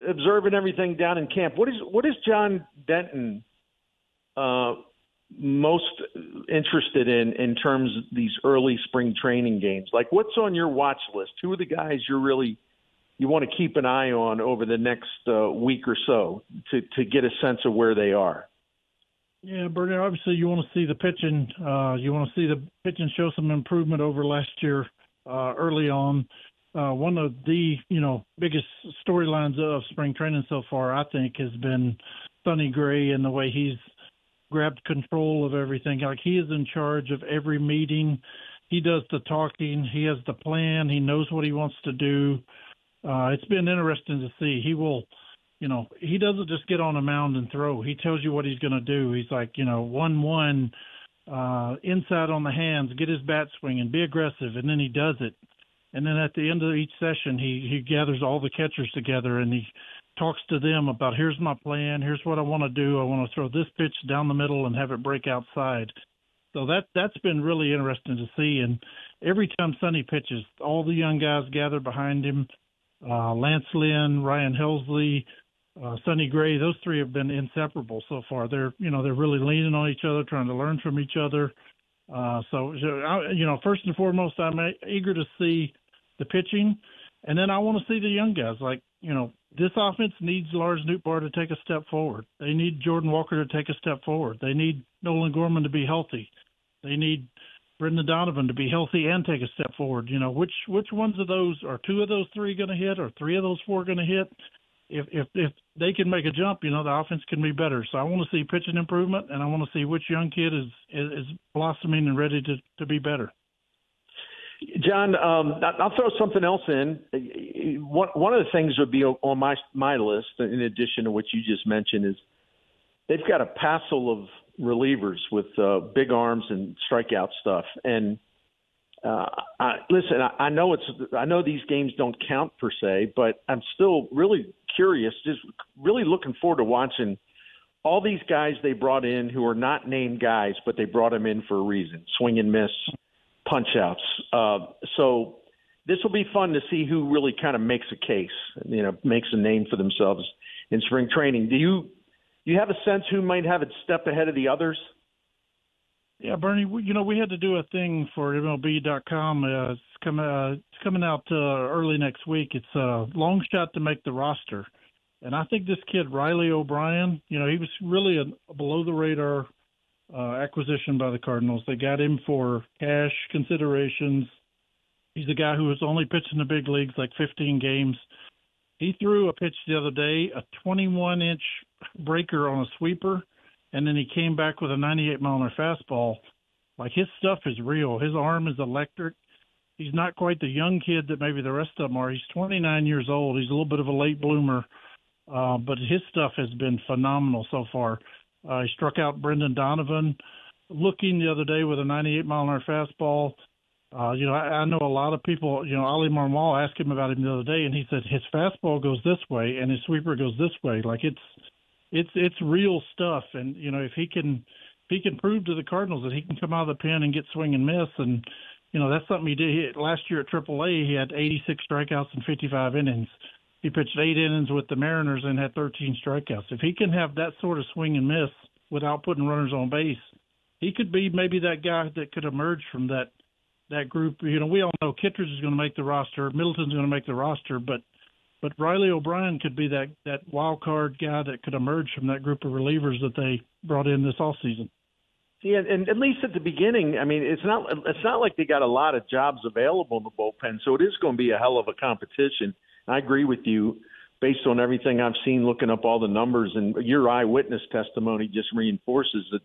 observing everything down in camp, what is John Denton most interested in terms of these early spring training games? Like, what's on your watch list? Who are the guys you want to keep an eye on over the next week or so to get a sense of where they are? Yeah, Bernie, obviously you want to see the pitching. You want to see the pitching show some improvement over last year early on. One of the, biggest storylines of spring training so far, I think, has been Sonny Gray and the way he's grabbed control of everything. Like, he is in charge of every meeting. He does the talking. He has the plan. He knows what he wants to do. It's been interesting to see. He will, he doesn't just get on a mound and throw. He tells you what he's going to do. He's like, 1-1, inside on the hands, get his bat swinging, be aggressive, and then he does it. And then at the end of each session, he gathers all the catchers together and he talks to them about, here's my plan, here's what I want to do. I want to throw this pitch down the middle and have it break outside. So that's been really interesting to see. And every time Sonny pitches, all the young guys gather behind him. Lance Lynn, Ryan Helsley, Sonny Gray, those three have been inseparable so far. They're really leaning on each other, trying to learn from each other. So first and foremost, I'm eager to see the pitching, and then I want to see the young guys. Like, this offense needs Lars Nootbaar to take a step forward. They need Jordan Walker to take a step forward. They need Nolan Gorman to be healthy. They need Brendan Donovan to be healthy and take a step forward. Which ones of those, are two of those three going to hit, or three of those four going to hit? If they can make a jump, the offense can be better. So I want to see pitching improvement, and I want to see which young kid is blossoming and ready to be better. John, I'll throw something else in. One of the things would be on my list, in addition to what you just mentioned, is they've got a passel of relievers with big arms and strikeout stuff. And listen, I know these games don't count per se, but I'm still really curious, just really looking forward to watching all these guys they brought in who are not named guys, but they brought them in for a reason. Swing and miss, punch outs. So this will be fun to see who really kind of makes a case, makes a name for themselves in spring training. Do you have a sense who might have a step ahead of the others? Yeah, Bernie, we had to do a thing for MLB.com. It's coming out early next week. It's a long shot to make the roster. And I think this kid, Riley O'Brien, he was really a below-the-radar acquisition by the Cardinals. They got him for cash considerations. He's a guy who was only pitched in the big leagues, like 15 games. He threw a pitch the other day, a 21-inch breaker on a sweeper, and then he came back with a 98-mile-an-hour fastball. Like, his stuff is real. His arm is electric. He's not quite the young kid that maybe the rest of them are. He's 29 years old. He's a little bit of a late bloomer, but his stuff has been phenomenal so far. He struck out Brendan Donovan looking the other day with a 98-mile-an-hour fastball. I know a lot of people, Ali Marmol asked him about him the other day, and he said his fastball goes this way and his sweeper goes this way. Like, it's real stuff. And, if he can prove to the Cardinals that he can come out of the pen and get swing and miss, and, that's something he did. Last year at AAA, he had 86 strikeouts and 55 innings. He pitched 8 innings with the Mariners and had 13 strikeouts. If he can have that sort of swing and miss without putting runners on base, he could be maybe that guy that could emerge from that group. We all know Kittredge is going to make the roster. Middleton's going to make the roster, but Riley O'Brien could be that wild card guy that could emerge from that group of relievers that they brought in this offseason. Yeah, and at least at the beginning, I mean, it's not like they got a lot of jobs available in the bullpen, so it is going to be a hell of a competition. I agree with you based on everything I've seen, looking up all the numbers, and your eyewitness testimony just reinforces that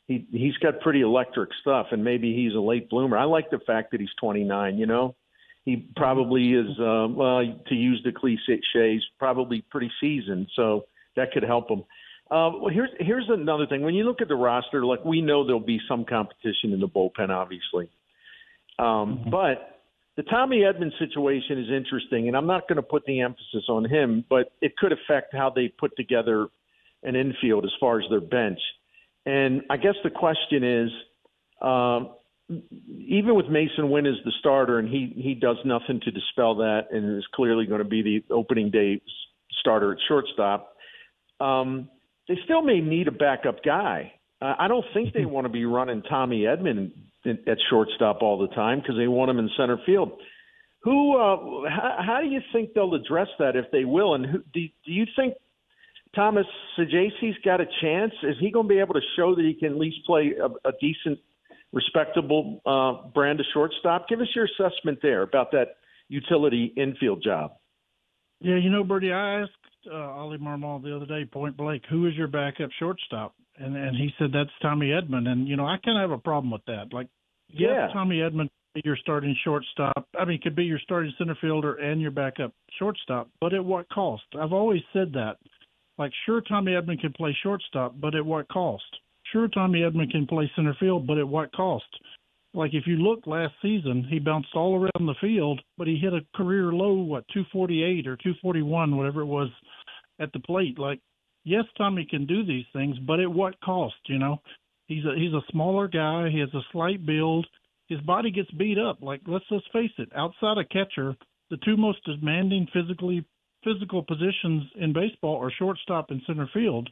he's got pretty electric stuff, and maybe he's a late bloomer. I like the fact that he's 29, He probably is, to use the cliches, probably pretty seasoned, so that could help him. Well, here's another thing. When you look at the roster, like, we know there'll be some competition in the bullpen, obviously. But the Tommy Edman situation is interesting, and I'm not going to put the emphasis on him, but it could affect how they put together an infield as far as their bench. And I guess the question is, even with Mason Wynn as the starter, and he does nothing to dispel that, and is clearly going to be the opening day starter at shortstop. They still may need a backup guy. I don't think they want to be running Tommy Edman at shortstop all the time because they want him in center field. How do you think they'll address that if they will? And do you think Thomas Saggesi's got a chance? Is he going to be able to show that he can at least play a decent, respectable brand of shortstop? Give us your assessment there about that utility infield job. Yeah, Bertie, I asked Ollie Marmol the other day, point blank, who is your backup shortstop? And he said that's Tommy Edman. And, I kind of have a problem with that. Like, yes, Tommy Edman could be your starting shortstop. I mean, could be your starting center fielder and your backup shortstop, but at what cost? I've always said that. Like, sure, Tommy Edman can play shortstop, but at what cost? Sure, Tommy Edman can play center field, but at what cost? Like, if you look last season, he bounced all around the field, but he hit a career low, 248 or 241, whatever it was, at the plate. Like, yes, Tommy can do these things, but at what cost, He's a smaller guy. He has a slight build. His body gets beat up. Like, let's face it, outside of catcher, the two most demanding physical positions in baseball are shortstop and center field.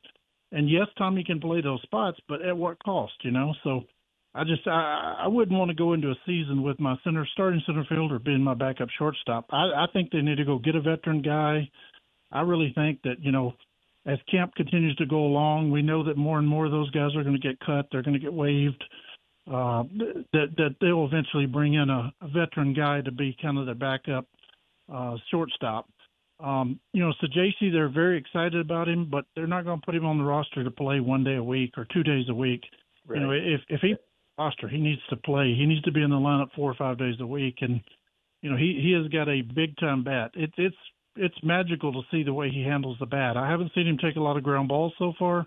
And yes, Tommy can play those spots, but at what cost, So I wouldn't want to go into a season with my starting center fielder being my backup shortstop. I think they need to go get a veteran guy. I really think that, as camp continues to go along, we know that more and more of those guys are going to get cut. They're going to get waived. That they'll eventually bring in a veteran guy to be kind of their backup shortstop. Saggesi, they're very excited about him, but they're not going to put him on the roster to play 1 day a week or 2 days a week. Right. If he roster, he needs to play. He needs to be in the lineup 4 or 5 days a week, and he has got a big time bat. It's magical to see the way he handles the bat. I haven't seen him take a lot of ground balls so far,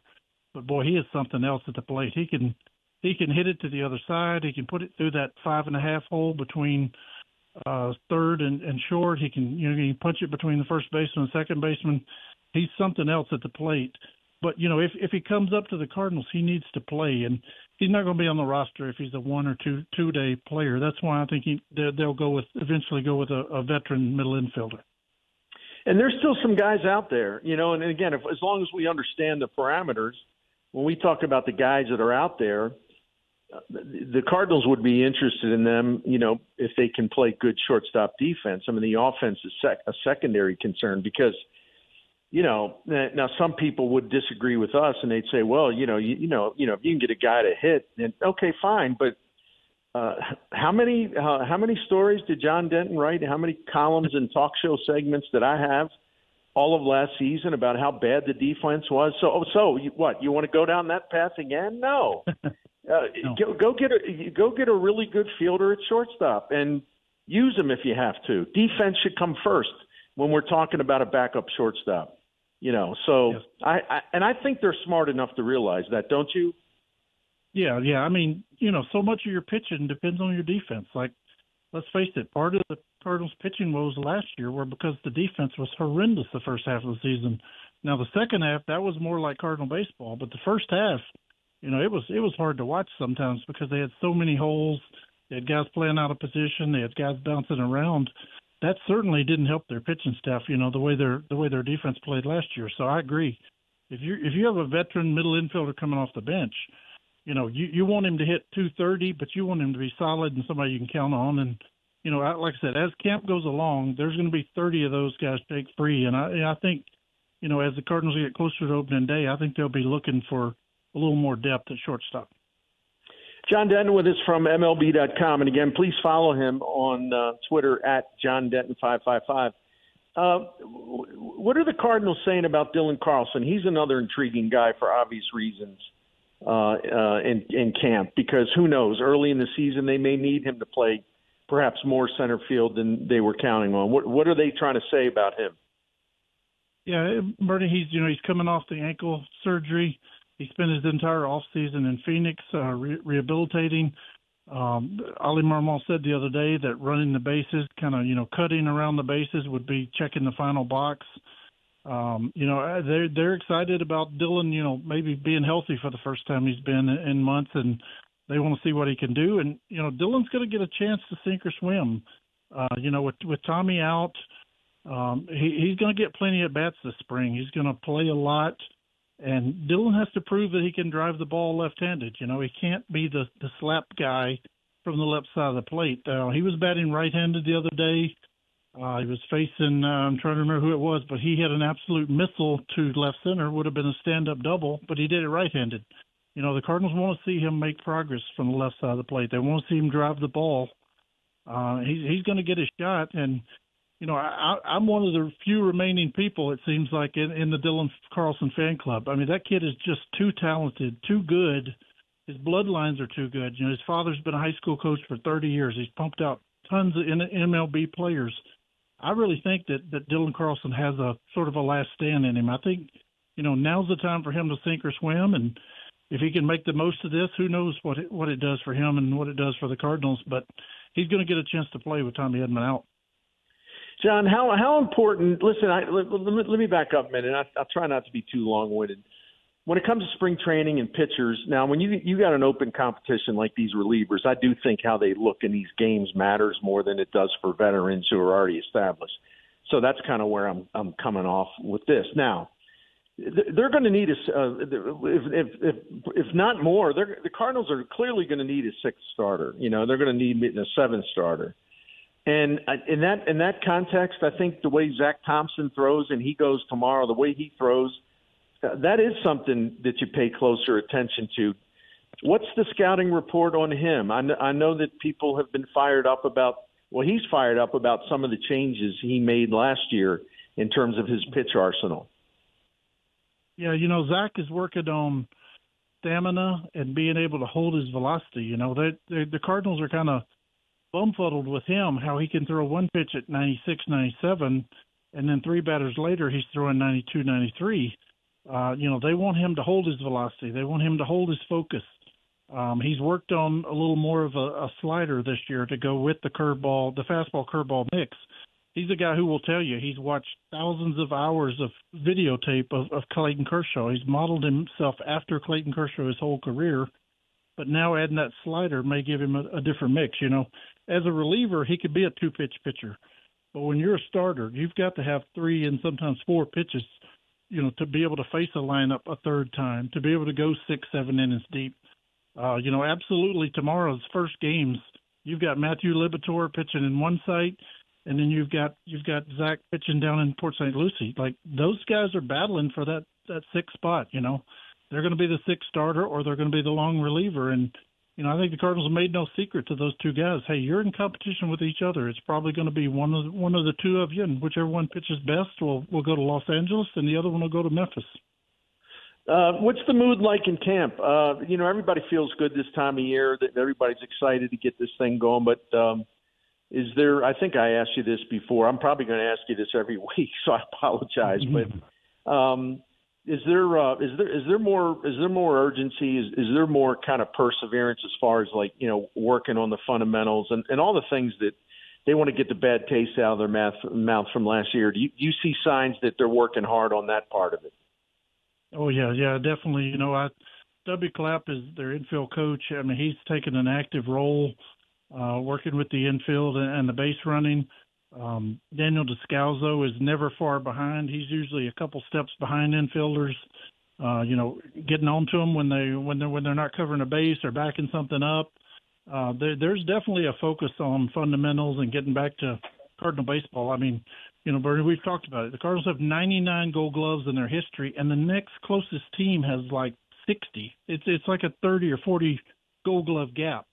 but boy, he is something else at the plate. He can hit it to the other side. He can put it through that 5.5 hole between third and short. He can punch it between the first baseman and second baseman. He's something else at the plate. But if he comes up to the Cardinals, he needs to play, and he's not going to be on the roster if he's a 1 or 2 day player. That's why I think they'll eventually go with a veteran middle infielder. And there's still some guys out there, and again, as long as we understand the parameters, when we talk about the guys that are out there, the Cardinals would be interested in them, if they can play good shortstop defense. I mean, the offense is a secondary concern because, now some people would disagree with us and they'd say, well, if you can get a guy to hit, then okay, fine. But how many stories did John Denton write? How many columns and talk show segments did I have all of last season about how bad the defense was? So what? You want to go down that path again? No. No. Go get a really good fielder at shortstop and use them if you have to. Defense should come first when we're talking about a backup shortstop. So yes. I think they're smart enough to realize that, don't you? Yeah. I mean, so much of your pitching depends on your defense. Like, let's face it, part of the Cardinals' pitching woes last year were because the defense was horrendous the first half of the season. Now, the second half, that was more like Cardinal baseball, but the first half, it was hard to watch sometimes because they had so many holes. They had guys playing out of position. They had guys bouncing around. That certainly didn't help their pitching staff, the way their defense played last year. So I agree. If you have a veteran middle infielder coming off the bench, you want him to hit 230, but you want him to be solid and somebody you can count on. And, like I said, as camp goes along, there's going to be 30 of those guys take free. And I think, as the Cardinals get closer to opening day, I think they'll be looking for a little more depth at shortstop. John Denton with us from MLB.com. And again, please follow him on Twitter at JohnDenton555. What are the Cardinals saying about Dylan Carlson? He's another intriguing guy for obvious reasons in camp, because who knows, early in the season they may need him to play perhaps more center field than they were counting on. What are they trying to say about him? Yeah, Bernie, he's coming off the ankle surgery. He spent his entire offseason in Phoenix rehabilitating. Ollie Marmol said the other day that running the bases, kind of, cutting around the bases would be checking the final box. They're excited about Dylan, maybe being healthy for the first time he's been in months, and they want to see what he can do. And, Dylan's going to get a chance to sink or swim. With Tommy out, He's going to get plenty of bats this spring. He's going to play a lot, and Dillon has to prove that he can drive the ball left-handed. You know, he can't be the slap guy from the left side of the plate. He was batting right-handed the other day. He was facing, I'm trying to remember who it was, but he had an absolute missile to left center, would have been a stand-up double, but he did it right-handed. You know, the Cardinals want to see him make progress from the left side of the plate. They want to see him drive the ball. He's going to get his shot, and, you know, I'm one of the few remaining people, it seems like, in the Dylan Carlson fan club. I mean, that kid is just too talented, too good. His bloodlines are too good. You know, his father's been a high school coach for 30 years. He's pumped out tons of MLB players. I really think that Dylan Carlson has a sort of a last stand in him. I think, you know, now's the time for him to sink or swim, and if he can make the most of this, who knows what it does for him and what it does for the Cardinals. But he's going to get a chance to play with Tommy Edman out. John, how important – listen, let me back up a minute. I'll try not to be too long-winded. When it comes to spring training and pitchers, now when you got an open competition like these relievers, I do think how they look in these games matters more than it does for veterans who are already established. So that's kind of where I'm coming off with this. Now, they're going to need if not more, the Cardinals are clearly going to need a sixth starter. You know, they're going to need a seventh starter. And in that context, I think the way Zach Thompson throws and he goes tomorrow, the way he throws, that is something that you pay closer attention to. What's the scouting report on him? I know that people have been fired up about – well, he's fired up about some of the changes he made last year in terms of his pitch arsenal. Yeah, you know, Zach is working on stamina and being able to hold his velocity. You know, the Cardinals are kind of bumfuddled with him, how he can throw one pitch at 96, 97, and then three batters later he's throwing 92, 93. You know, they want him to hold his velocity. They want him to hold his focus. He's worked on a little more of a slider this year to go with the fastball curveball mix. He's a guy who will tell you he's watched thousands of hours of videotape of Clayton Kershaw. He's modeled himself after Clayton Kershaw his whole career, but now adding that slider may give him a different mix. You know, as a reliever, he could be a two-pitch pitcher, but when you're a starter, you've got to have 3 and sometimes 4 pitches, you know, to be able to face a lineup a third time, to be able to go 6, 7 innings deep. You know, absolutely tomorrow's first games, you've got Matthew Liberatore pitching in one site, and then you've got Zach pitching down in Port St. Lucie. Like, those guys are battling for that sixth spot, you know. They're going to be the sixth starter or they're going to be the long reliever. And, you know, I think the Cardinals made no secret to those two guys. Hey, you're in competition with each other. It's probably going to be one of the two of you, and whichever one pitches best will go to Los Angeles, and the other one will go to Memphis. What's the mood like in camp? You know, everybody feels good this time of year. That everybody's excited to get this thing going. But is there? I think I asked you this before. I'm probably going to ask you this every week, so I apologize. But is there more urgency? Is there more kind of perseverance as far as, like, you know, working on the fundamentals and all the things that they want to get the bad taste out of their mouth from last year? Do you see signs that they're working hard on that part of it? Oh, yeah, definitely. You know, W. Clapp is their infield coach. I mean, he's taken an active role working with the infield and the base running. Daniel Descalzo is never far behind. He's usually a couple steps behind infielders, you know, getting on to them when they're not covering a base or backing something up. There's definitely a focus on fundamentals and getting back to Cardinal baseball. I mean, you know, Bernie, we've talked about it. The Cardinals have 99 Gold Gloves in their history, and the next closest team has like 60. It's like a 30 or 40 Gold Glove gap.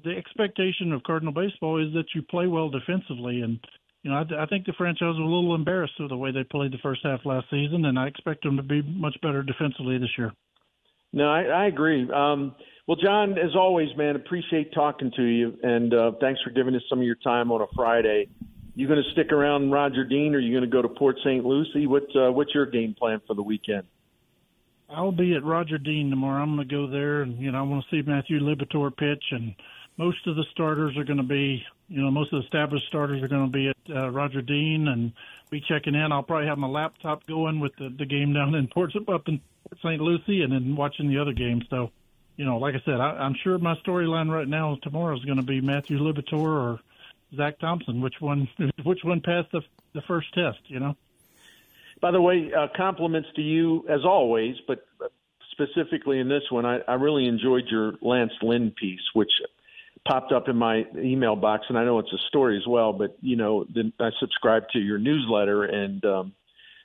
The expectation of Cardinal baseball is that you play well defensively, and you know, I think the franchise was a little embarrassed with the way they played the first half last season, and I expect them to be much better defensively this year. No, I agree. Well, John, as always, man, appreciate talking to you, and thanks for giving us some of your time on a Friday. You going to stick around Roger Dean, or are you going to go to Port St. Lucie? What's your game plan for the weekend? I'll be at Roger Dean tomorrow. I'm going to go there, and you know, I want to see Matthew Liberatore pitch, and most of the starters are going to be, you know, most of the established starters are going to be at Roger Dean, and be checking in. I'll probably have my laptop going with the game down in Port St. Lucie, and then watching the other games. So, you know, like I said, I'm sure my storyline right now tomorrow is going to be Matthew Liberatore or Zach Thompson, which one passed the first test, you know? By the way, compliments to you as always, but specifically in this one, I really enjoyed your Lance Lynn piece, which popped up in my email box, and I know it's a story as well, but, you know, I subscribed to your newsletter and,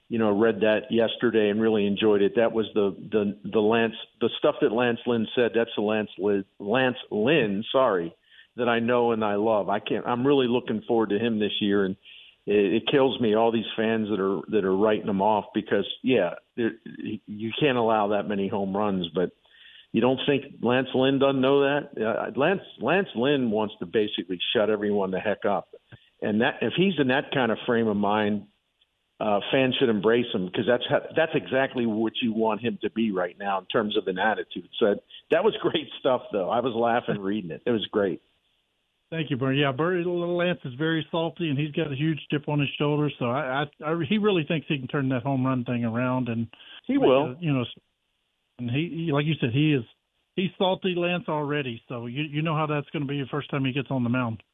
you know, read that yesterday and really enjoyed it. That was the stuff that Lance Lynn said. That's the Lance Lynn, that I know and I love. I'm really looking forward to him this year, and it kills me, all these fans that are writing him off because, yeah, you can't allow that many home runs, but you don't think Lance Lynn doesn't know that? Lance Lynn wants to basically shut everyone the heck up. And that if he's in that kind of frame of mind, fans should embrace him because that's exactly what you want him to be right now in terms of an attitude. So that was great stuff, though. I was laughing reading it. It was great. Thank you, Bernie. Yeah, Lance is very salty, and he's got a huge chip on his shoulder. So he really thinks he can turn that home run thing around, and he will. You know, and he like you said, he's salty, Lance, already. So you know how that's going to be the first time he gets on the mound.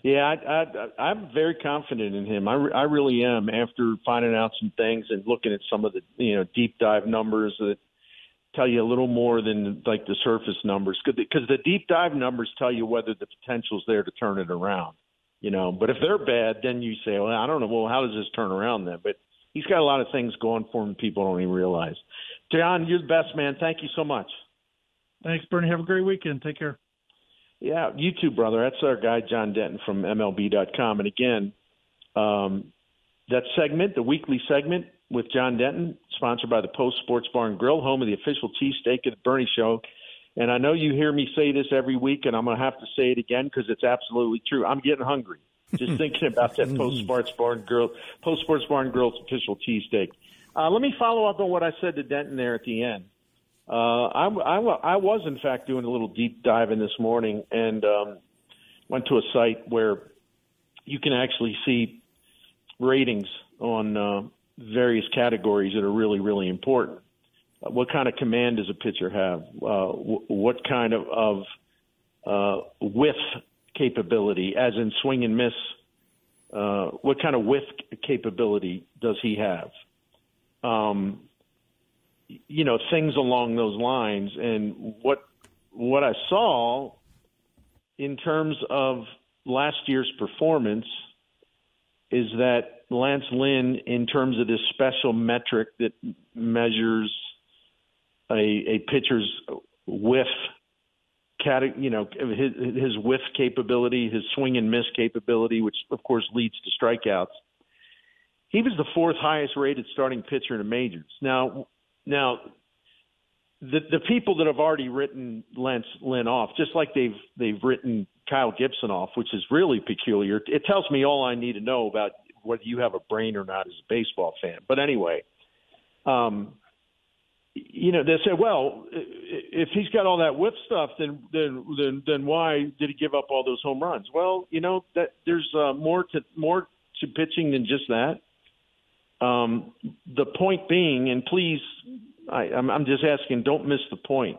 Yeah, I'm very confident in him. I really am. After finding out some things and looking at some of the deep dive numbers that tell you a little more than like the surface numbers, because the deep dive numbers tell you whether the potential's there to turn it around. You know, but if they're bad, then you say, well, I don't know. Well, how does this turn around then? But he's got a lot of things going for him people don't even realize. John, you're the best, man. Thank you so much. Thanks, Bernie. Have a great weekend. Take care. Yeah, you too, brother. That's our guy, John Denton from MLB.com. And again, that segment, the weekly segment with John Denton, sponsored by the Post Sports Bar and Grill, home of the official cheesesteak of the Bernie Show. And I know you hear me say this every week, and I'm going to have to say it again because it's absolutely true. I'm getting hungry just thinking about that Post Sports Bar and Grill's official cheesesteak. Let me follow up on what I said to Denton there at the end. I was, in fact, doing a little deep diving this morning and went to a site where you can actually see ratings on various categories that are really, really important. What kind of command does a pitcher have? What kind of whiff capability, as in swing and miss? What kind of whiff capability does he have? Things along those lines. And what I saw in terms of last year's performance is that Lance Lynn, in terms of this special metric that measures a pitcher's whiff, his whiff capability, his swing and miss capability, which of course leads to strikeouts. He was the fourth highest rated starting pitcher in the majors. Now, the people that have already written Lance Lynn off, just like they've written Kyle Gibson off, which is really peculiar. It tells me all I need to know about whether you have a brain or not as a baseball fan. But anyway, they say, well, if he's got all that whip stuff, then why did he give up all those home runs? Well, that there's more to pitching than just that. The point being, and please, I'm just asking, don't miss the point.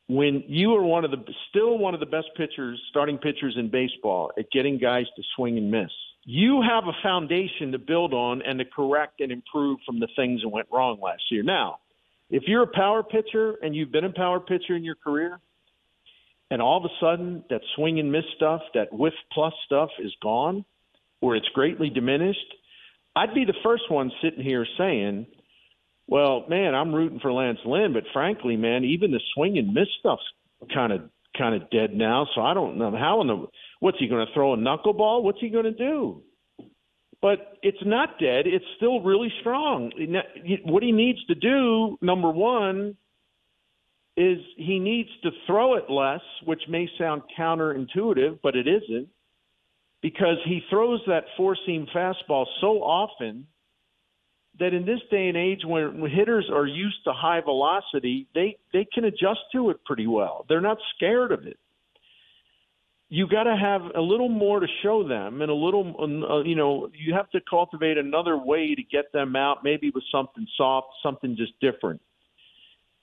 When you are still one of the best pitchers, starting pitchers in baseball at getting guys to swing and miss, you have a foundation to build on and to correct and improve from the things that went wrong last year. Now, if you're a power pitcher and you've been a power pitcher in your career, and all of a sudden that swing and miss stuff, that whiff plus stuff is gone, or it's greatly diminished, I'd be the first one sitting here saying, well, man, I'm rooting for Lance Lynn, but frankly, man, even the swing and miss stuff's kind of dead now. So I don't know what's he going to throw, a knuckleball? What's he going to do? But it's not dead. It's still really strong. What he needs to do, number one, is he needs to throw it less, which may sound counterintuitive, but it isn't, because he throws that four-seam fastball so often that in this day and age when hitters are used to high velocity, they can adjust to it pretty well. They're not scared of it. You got to have a little more to show them, and a little, you have to cultivate another way to get them out, maybe with something soft, something just different.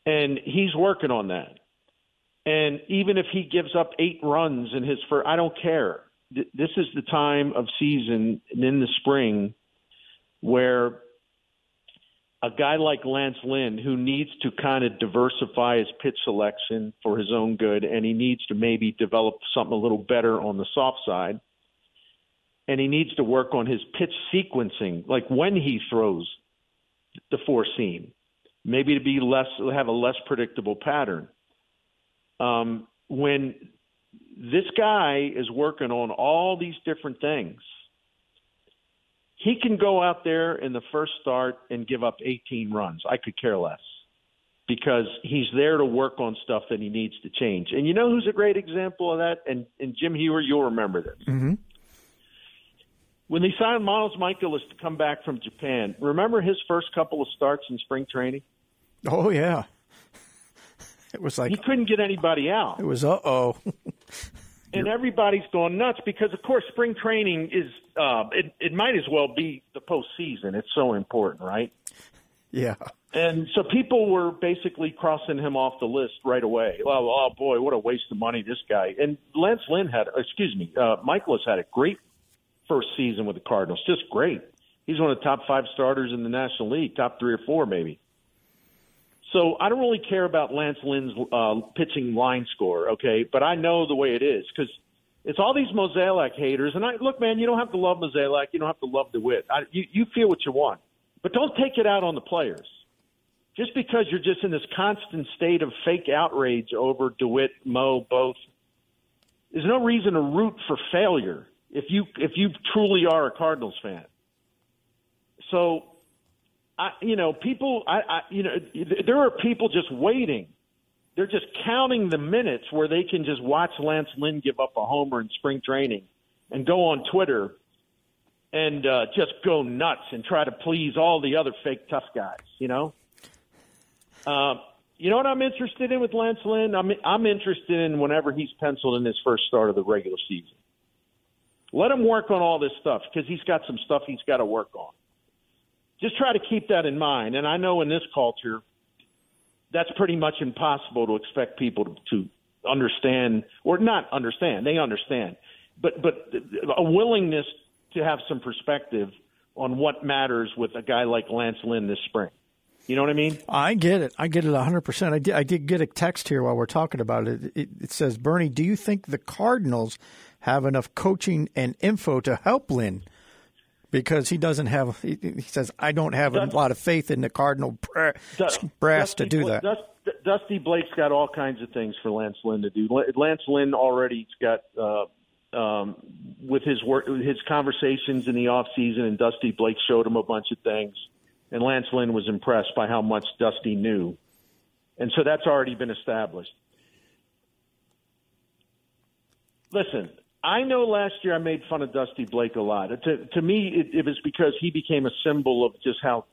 And he's working on that. And even if he gives up 8 runs in his first, I don't care. this is the time of season and in the spring where a guy like Lance Lynn, who needs to kind of diversify his pitch selection for his own good, and he needs to maybe develop something a little better on the soft side, and he needs to work on his pitch sequencing, like when he throws the four seam, maybe to have a less predictable pattern. When this guy is working on all these different things, he can go out there in the first start and give up 18 runs. I could care less, because he's there to work on stuff that he needs to change. And you know who's a great example of that? And Jim Hewer, you'll remember this. Mm-hmm. When they signed Miles Miklasz to come back from Japan, remember his first couple of starts in spring training? Oh, yeah. It was like he couldn't get anybody out. It was uh-oh. And everybody's going nuts because, of course, spring training is it might as well be the postseason. It's so important, right? Yeah. And so people were basically crossing him off the list right away. Oh boy, what a waste of money, this guy. And Miklasz had a great first season with the Cardinals, just great. He's one of the top 5 starters in the National League, top 3 or 4 maybe. So I don't really care about Lance Lynn's pitching line score, okay? But I know the way it is because it's all these Mozeliak haters. And look, man, you don't have to love Mozeliak. You don't have to love DeWitt. You feel what you want. But don't take it out on the players. Just because you're just in this constant state of fake outrage over DeWitt, Mo, both, there's no reason to root for failure if you truly are a Cardinals fan. So, there are people just waiting. They're just counting the minutes where they can just watch Lance Lynn give up a homer in spring training and go on Twitter and just go nuts and try to please all the other fake tough guys, You know what I'm interested in with Lance Lynn? I'm interested in whenever he's penciled in his first start of the regular season. Let him work on all this stuff because he's got some stuff he's got to work on. Just try to keep that in mind. And I know in this culture, that's pretty much impossible to expect people to understand or not understand. They understand. But a willingness to have some perspective on what matters with a guy like Lance Lynn this spring. You know what I mean? I get it. 100%. I did get a text here while we're talking about it. It says, Bernie, do you think the Cardinals have enough coaching and info to help Lynn? Because he doesn't have, he says, I don't have a lot of faith in the Cardinal brass to do that. Dusty Blake's got all kinds of things for Lance Lynn to do. Lance Lynn already's got, with his work, his conversations in the offseason, and Dusty Blake showed him a bunch of things. And Lance Lynn was impressed by how much Dusty knew. And so that's already been established. Listen, I know last year I made fun of Dusty Blake a lot. To me, it was because he became a symbol of just how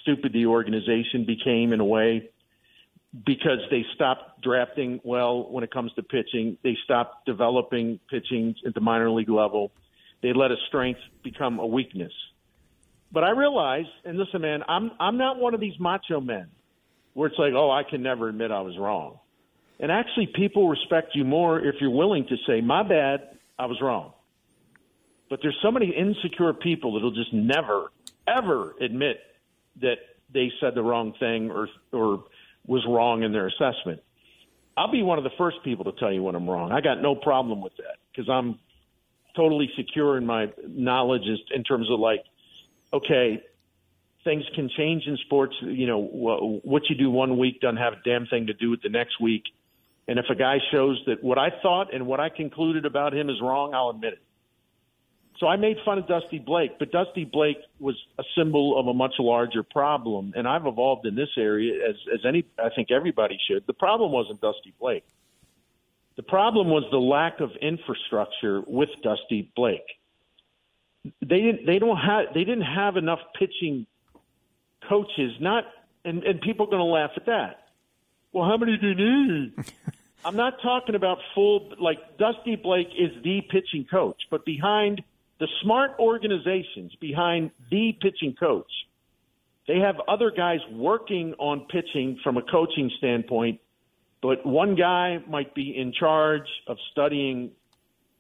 stupid the organization became in a way, because they stopped drafting well when it comes to pitching. They stopped developing pitching at the minor league level. They let a strength become a weakness. But I realize, and listen, man, I'm not one of these macho men where it's like, oh, I can never admit I was wrong. And actually, people respect you more if you're willing to say, my bad, I was wrong. But there's so many insecure people that'll just never, ever admit that they said the wrong thing or was wrong in their assessment. I'll be one of the first people to tell you when I'm wrong. I got no problem with that because I'm totally secure in my knowledge in terms of like, okay, things can change in sports. You know, what you do one week doesn't have a damn thing to do with the next week. And if a guy shows that what I thought and what I concluded about him is wrong, I'll admit it. So I made fun of Dusty Blake, but Dusty Blake was a symbol of a much larger problem. And I've evolved in this area I think everybody should. The problem wasn't Dusty Blake. The problem was the lack of infrastructure with Dusty Blake. They didn't have enough pitching coaches. And people are going to laugh at that. Well, how many do you need? I'm not talking about Dusty Blake is the pitching coach, but behind the smart organizations, behind the pitching coach, they have other guys working on pitching from a coaching standpoint, but one guy might be in charge of studying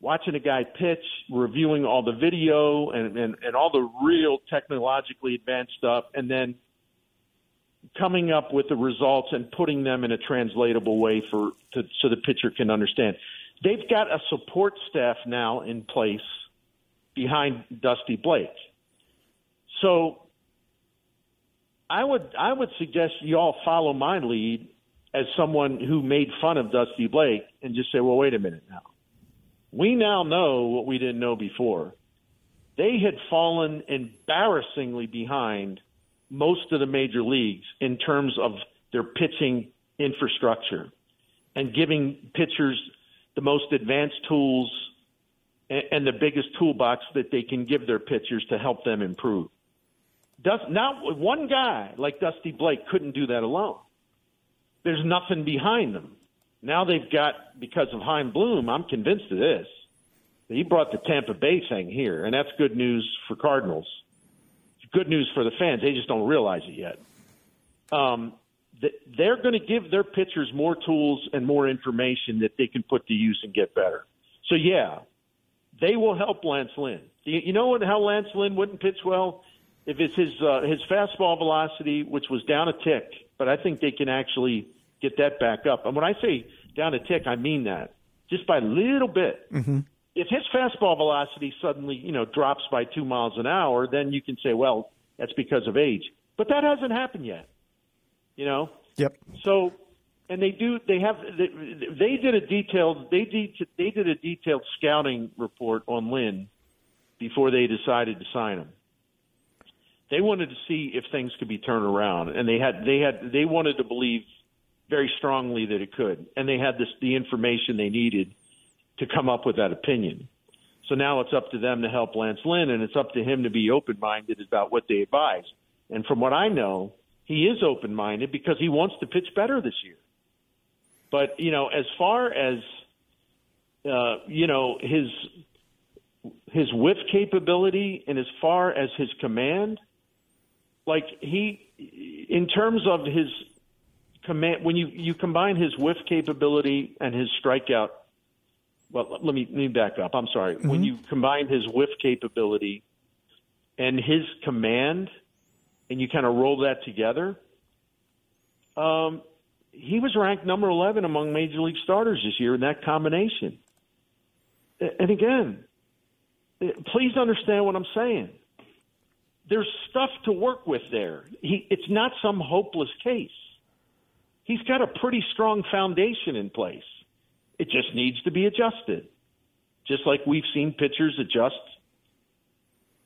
watching a guy pitch, reviewing all the video and all the real technologically advanced stuff, and then coming up with the results and putting them in a translatable way so the pitcher can understand. They've got a support staff now in place behind Dusty Blake. So I would suggest you all follow my lead as someone who made fun of Dusty Blake and just say, well, wait a minute now. We now know what we didn't know before. They had fallen embarrassingly behind most of the major leagues in terms of their pitching infrastructure and giving pitchers the most advanced tools and the biggest toolbox that they can give their pitchers to help them improve. Now, one guy like Dusty Blake couldn't do that alone. There's nothing behind them. Now they've got, because of Chaim Bloom, I'm convinced of this. He brought the Tampa Bay thing here, and that's good news for Cardinals. It's good news for the fans. They just don't realize it yet. They're going to give their pitchers more tools and more information that they can put to use and get better. So, yeah, they will help Lance Lynn. You know how Lance Lynn wouldn't pitch well? If it's his fastball velocity, which was down a tick, but I think they can actually get that back up. And when I say down a tick, I mean that. Just by a little bit. Mm-hmm. If his fastball velocity suddenly, drops by 2 miles an hour, then you can say, well, that's because of age. But that hasn't happened yet. Yep. So, and they did a detailed scouting report on Lynn before they decided to sign him. They wanted to see if things could be turned around, and they wanted to believe very strongly that it could, and they had the information they needed to come up with that opinion. So now it's up to them to help Lance Lynn, and it's up to him to be open-minded about what they advise. And from what I know, he is open-minded because he wants to pitch better this year. But, as far as, his whiff capability and as far as his command, in terms of his command, when you combine his whiff capability and his strikeout, well, let me back up. I'm sorry. Mm-hmm. When you combine his whiff capability and his command, and you kind of roll that together, he was ranked number 11 among major league starters this year in that combination. And again, please understand what I'm saying. There's stuff to work with there. It's not some hopeless case. He's got a pretty strong foundation in place. It just needs to be adjusted, just like we've seen pitchers adjust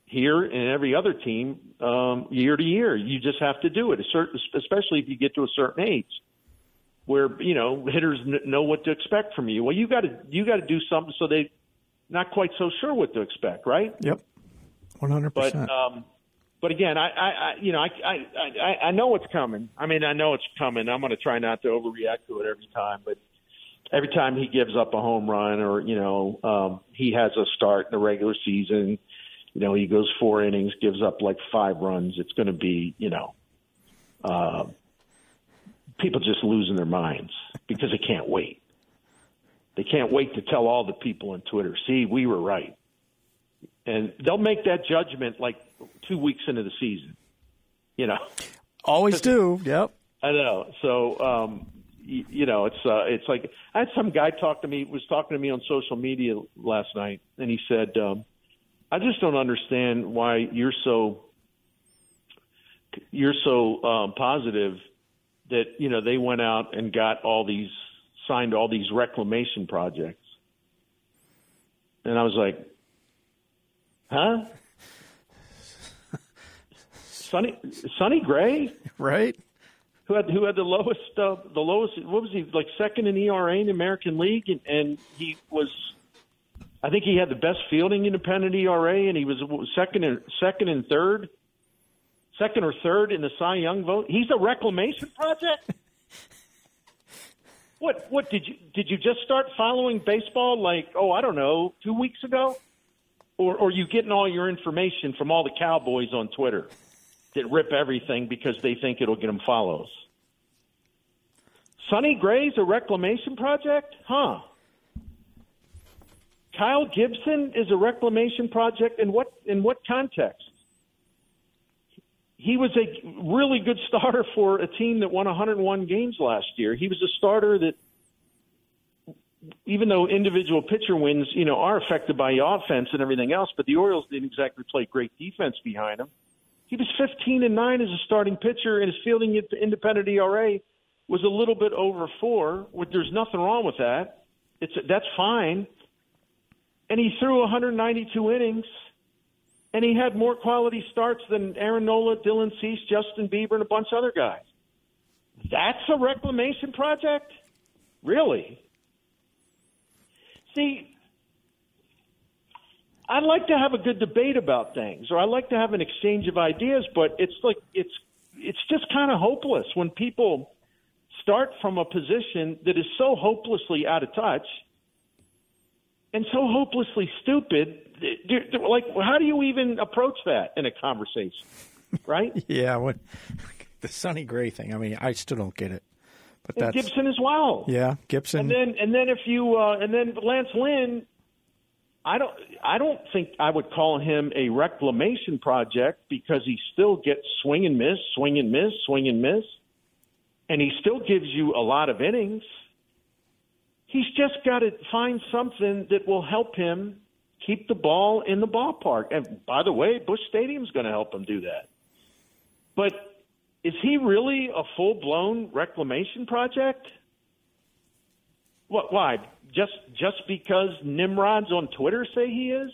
here and every other team year to year. You just have to do it, especially if you get to a certain age where, hitters know what to expect from you. Well, you got to do something so they're not quite so sure what to expect, right? Yep, 100%. But again, I know it's coming. I mean, I know it's coming. I'm going to try not to overreact to it every time, but every time he gives up a home run or, he has a start in the regular season, he goes 4 innings, gives up like 5 runs, it's going to be, people just losing their minds because they can't wait. They can't wait to tell all the people on Twitter, see, we were right. And they'll make that judgment like 2 weeks into the season, Always do. Yep. I know. So, it's like I had some guy was talking to me on social media last night, and he said, I just don't understand why you're so positive that, they went out and got signed all these reclamation projects. And I was like, huh? Sonny Gray? Right. Who had the lowest, what was he, like second in ERA in the American League? And he was, I think he had the best fielding independent ERA, and he was second or third in the Cy Young vote. He's a reclamation project? What did you just start following baseball like, I don't know, 2 weeks ago? Or are you getting all your information from all the cowboys on Twitter that rip everything because they think it'll get them follows? Sonny Gray's a reclamation project? Huh. Kyle Gibson is a reclamation project in what context? He was a really good starter for a team that won 101 games last year. He was a starter that, even though individual pitcher wins, are affected by the offense and everything else, but the Orioles didn't exactly play great defense behind him. He was 15-9 as a starting pitcher, and his fielding independent ERA was a little bit over 4. There's nothing wrong with that. That's fine. And he threw 192 innings, and he had more quality starts than Aaron Nola, Dylan Cease, Justin Bieber, and a bunch of other guys. That's a reclamation project? Really? See, I'd like to have a good debate about things, or I like to have an exchange of ideas, but it's just kind of hopeless when people start from a position that is so hopelessly out of touch and so hopelessly stupid. Like, how do you even approach that in a conversation, right? Yeah, the Sonny Gray thing. I mean, I still don't get it. But that's, Gibson as well. Yeah, Gibson. And then if you and then Lance Lynn, I don't think I would call him a reclamation project because he still gets swing and miss, swing and miss, swing and miss, and he still gives you a lot of innings. He's just got to find something that will help him keep the ball in the ballpark. And by the way, Busch Stadium's going to help him do that. But is he really a full-blown reclamation project? What? Why? Just because Nimrods on Twitter say he is?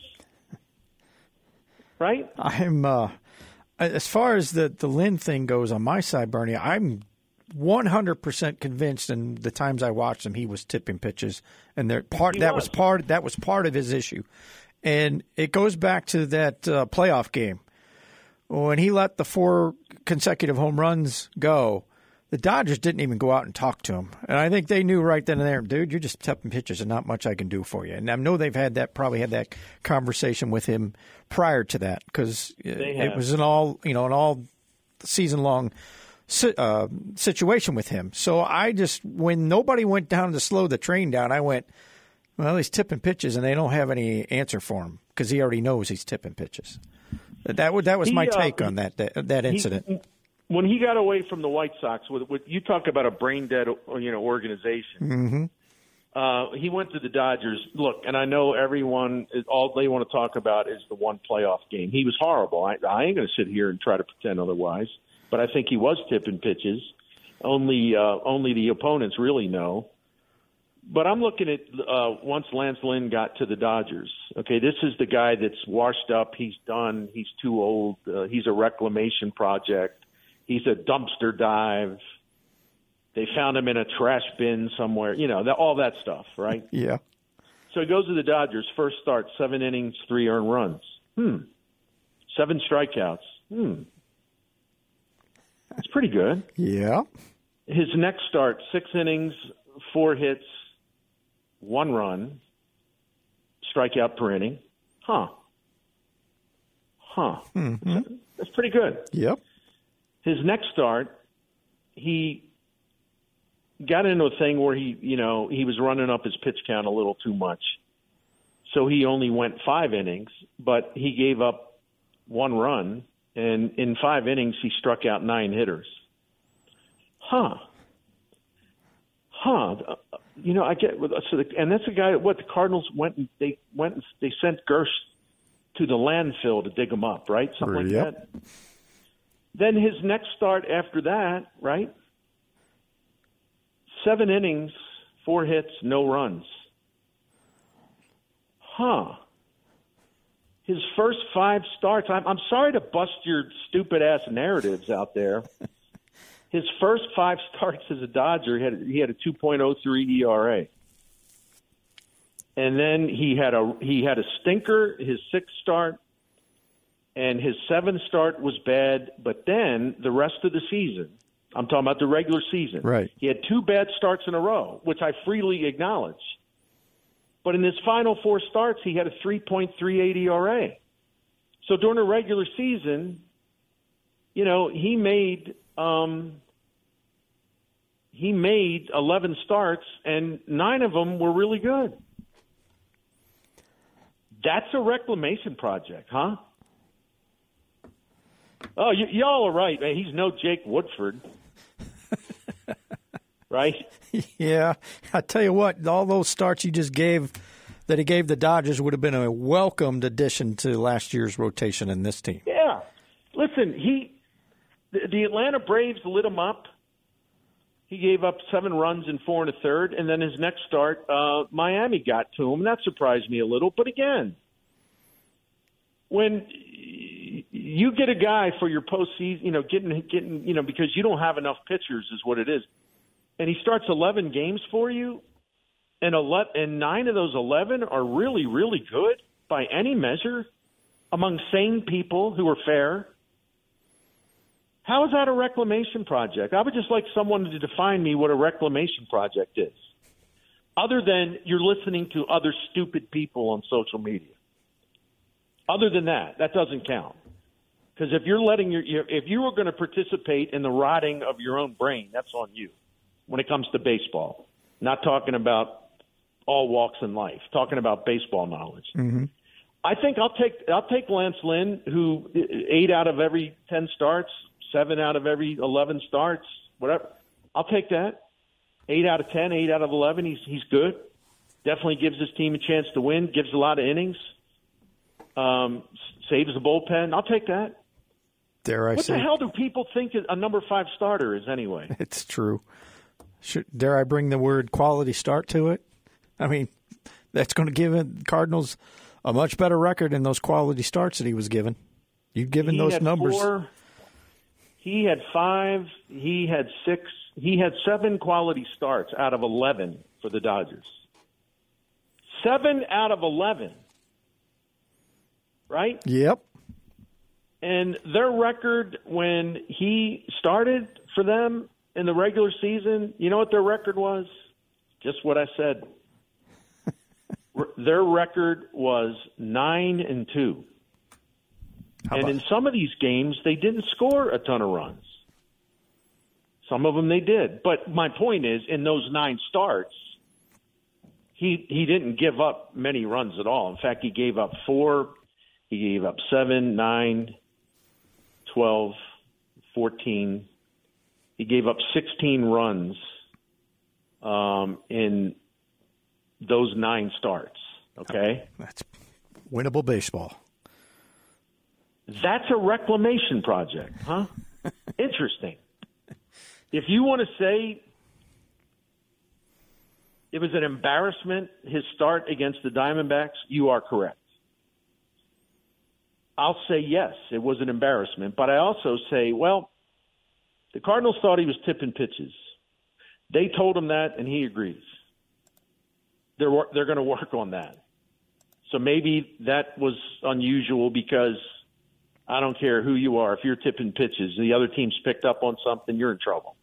Right? I'm as far as the Lynn thing goes on my side, Bernie, I'm 100% convinced. In the times I watched him, he was tipping pitches, and that was part of his issue. And it goes back to that playoff game. When he let the 4 consecutive home runs go, the Dodgers didn't even go out and talk to him. And I think they knew right then and there, dude, you're just tipping pitches and not much I can do for you. And I know they've probably had that conversation with him prior to that, because it was an all season long situation with him. So when nobody went down to slow the train down, I went, well, he's tipping pitches and they don't have any answer for him because he already knows he's tipping pitches. That was my take on that incident. When he got away from the White Sox, with you talk about a brain dead organization. Mm-hmm. He went to the Dodgers. Look, and I know everyone all they want to talk about is the one playoff game. He was horrible. I ain't going to sit here and try to pretend otherwise. But I think he was tipping pitches. Only the opponents really know. But I'm looking at once Lance Lynn got to the Dodgers. Okay, this is the guy that's washed up. He's done. He's too old. He's a reclamation project. He's a dumpster dive. They found him in a trash bin somewhere. All that stuff, right? Yeah. So he goes to the Dodgers. First start, 7 innings, 3 earned runs. 7 strikeouts. That's pretty good. Yeah. His next start, 6 innings, 4 hits, 1 run, strikeout per inning. Mm-hmm. That's pretty good. Yep. His next start, he got into a thing where he was running up his pitch count a little too much. So he only went 5 innings, but he gave up 1 run, and in 5 innings he struck out 9 hitters. I get and that's a guy. What the Cardinals they sent Gersh to the landfill to dig him up, right? Something like that. Then his next start after that, right? 7 innings, 4 hits, no runs. His first 5 starts. I'm sorry to bust your stupid ass narratives out there. His first 5 starts as a Dodger, he had a 2.03 ERA, and then he had a stinker his 6th start, and his 7th start was bad. But then the rest of the season, I'm talking about the regular season, right? He had 2 bad starts in a row, which I freely acknowledge. But in his final 4 starts, he had a 3.38 ERA. So during the regular season, he made 11 starts, and 9 of them were really good. That's a reclamation project, huh? Oh, y'all are right. He's no Jake Woodford. Right? Yeah. I tell you what, all those starts you just gave that he gave the Dodgers would have been a welcomed addition to last year's rotation in this team. Yeah. Listen, the Atlanta Braves lit him up. He gave up 7 runs in 4 1/3, and then his next start, Miami got to him. That surprised me a little. But again, when you get a guy for your postseason, getting, because you don't have enough pitchers is what it is, and he starts 11 games for you, and 9 of those 11 are really, really good by any measure among sane people who are fair. How is that a reclamation project? I would just like someone to define me what a reclamation project is, other than you're listening to other stupid people on social media. Other than that, that doesn't count. Because if you're if you were going to participate in the rotting of your own brain, that's on you. When it comes to baseball, not talking about all walks in life, talking about baseball knowledge. Mm-hmm. I think I'll take Lance Lynn, who 8 out of every 10 starts. 7 out of every 11 starts, whatever. I'll take that. 8 out of 10, 8 out of 11, he's good. Definitely gives his team a chance to win, gives a lot of innings, saves the bullpen. I'll take that. What the hell do people think a number 5 starter is anyway? It's true. Dare I bring the word quality start to it? I mean, that's going to give the Cardinals a much better record in those quality starts that he was given. You've given those numbers. 4, he had 5. He had 6. He had 7 quality starts out of 11 for the Dodgers. 7 out of 11. Right? Yep. And their record when he started for them in the regular season, you know what their record was? Just what I said. Their record was 9-2. And in some of these games, they didn't score a ton of runs. Some of them they did. But my point is, in those 9 starts, he didn't give up many runs at all. In fact, he gave up 4. He gave up 7, 9, 12, 14. He gave up 16 runs in those 9 starts. Okay? That's winnable baseball. That's a reclamation project, huh? Interesting. If you want to say it was an embarrassment, his start against the Diamondbacks, you are correct. I'll say yes, it was an embarrassment. But I also say, well, the Cardinals thought he was tipping pitches. They told him that, and he agrees. They're going to work on that. So maybe that was unusual because I don't care who you are. If you're tipping pitches, the other team's picked up on something, you're in trouble.